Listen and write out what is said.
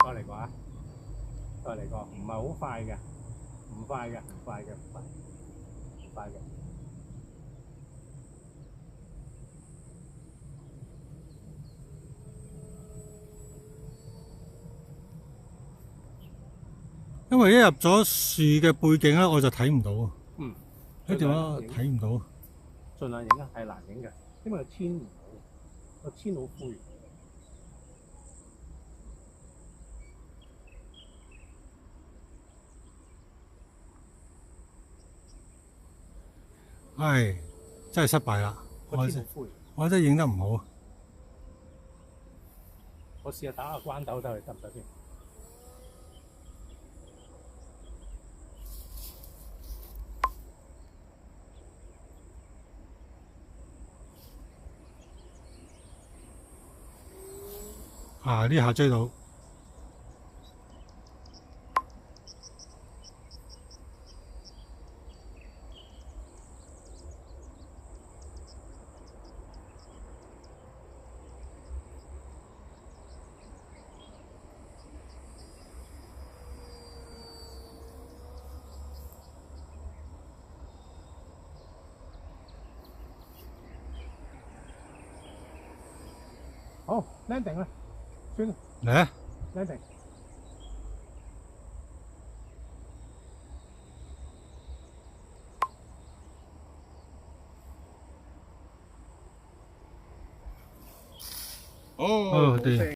再嚟過啊！再嚟過，唔係好快嘅，唔快嘅，唔快嘅，唔快，唔快嘅。因為一入咗樹嘅背景咧，我就睇唔到。嗯，喺電話睇唔到。盡量影啊，係難影嘅，因為個天唔好，個天好灰。唉，真係失敗啦！個天好灰。我真係影得唔好。我試下打下關斗睇佢得唔得先。呢下追到。好 landing 啦，算啦。嚟啊 landing。哦，對。